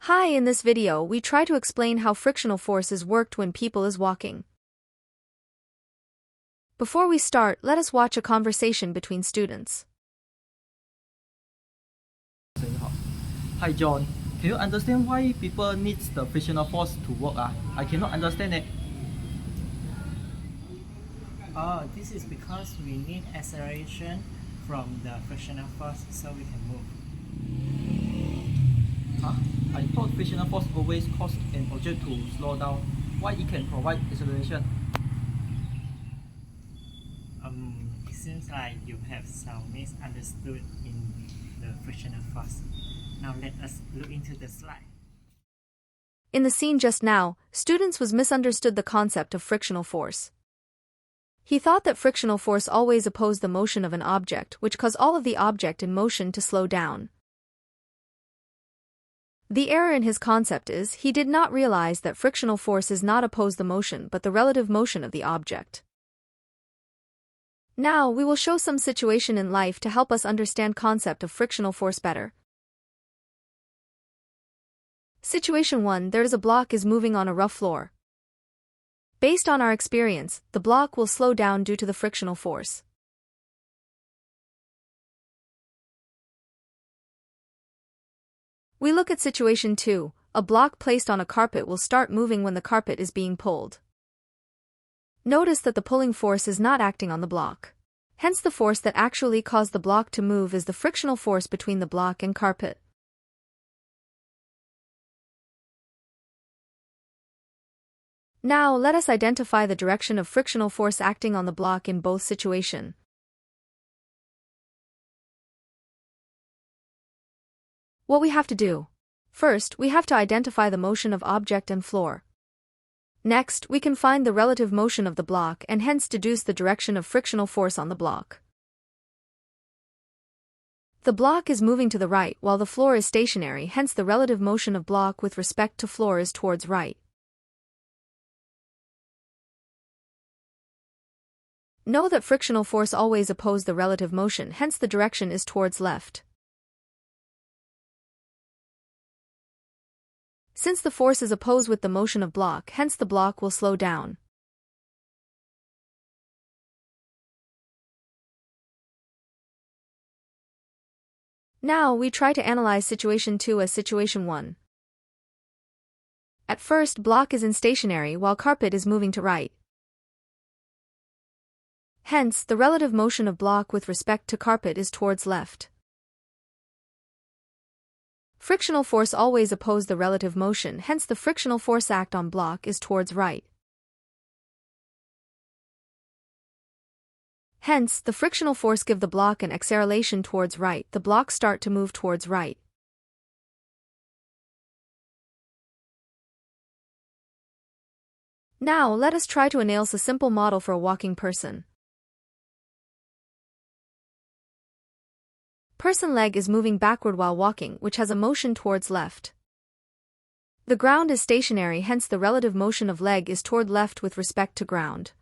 Hi, in this video we try to explain how frictional force is worked when people is walking. Before we start, let us watch a conversation between students. Hi John, can you understand why people need the frictional force to work? I cannot understand it. Oh, this is because we need acceleration from the frictional force so we can move. I thought frictional force always cause an object to slow down. Why it can provide acceleration? It seems like you have some misunderstood in the frictional force. Now let us look into the slide. In the scene just now, students was misunderstood the concept of frictional force. He thought that frictional force always opposed the motion of an object, which caused all of the object in motion to slow down. The error in his concept is, he did not realize that frictional force is not oppose the motion but the relative motion of the object. Now we will show some situation in life to help us understand concept of frictional force better. Situation 1. There is a block is moving on a rough floor. Based on our experience, the block will slow down due to the frictional force. We look at situation 2. A block placed on a carpet will start moving when the carpet is being pulled. Notice that the pulling force is not acting on the block. Hence the force that actually caused the block to move is the frictional force between the block and carpet. Now let us identify the direction of frictional force acting on the block in both situations. What we have to do. First, we have to identify the motion of object and floor. Next, we can find the relative motion of the block and hence deduce the direction of frictional force on the block. The block is moving to the right while the floor is stationary, hence the relative motion of block with respect to floor is towards right. Know that frictional force always oppose the relative motion, hence the direction is towards left. Since the force is opposed with the motion of block, hence the block will slow down. Now we try to analyze situation 2 as situation 1. At first, block is in stationary while carpet is moving to right. Hence, the relative motion of block with respect to carpet is towards left. Frictional force always oppose the relative motion, hence the frictional force act on block is towards right. Hence, the frictional force give the block an acceleration towards right, the block start to move towards right. Now let us try to analyze a simple model for a walking person. Person leg is moving backward while walking, which has a motion towards left. The ground is stationary, hence the relative motion of leg is toward left with respect to ground.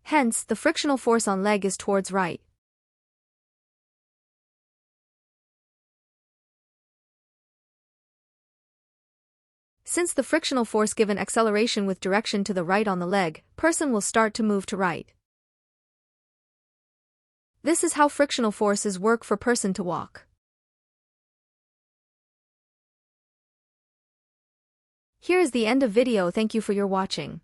Hence, the frictional force on leg is towards right. Since the frictional force give an acceleration with direction to the right on the leg, person will start to move to right. This is how frictional forces work for person to walk. Here is the end of video. Thank you for your watching.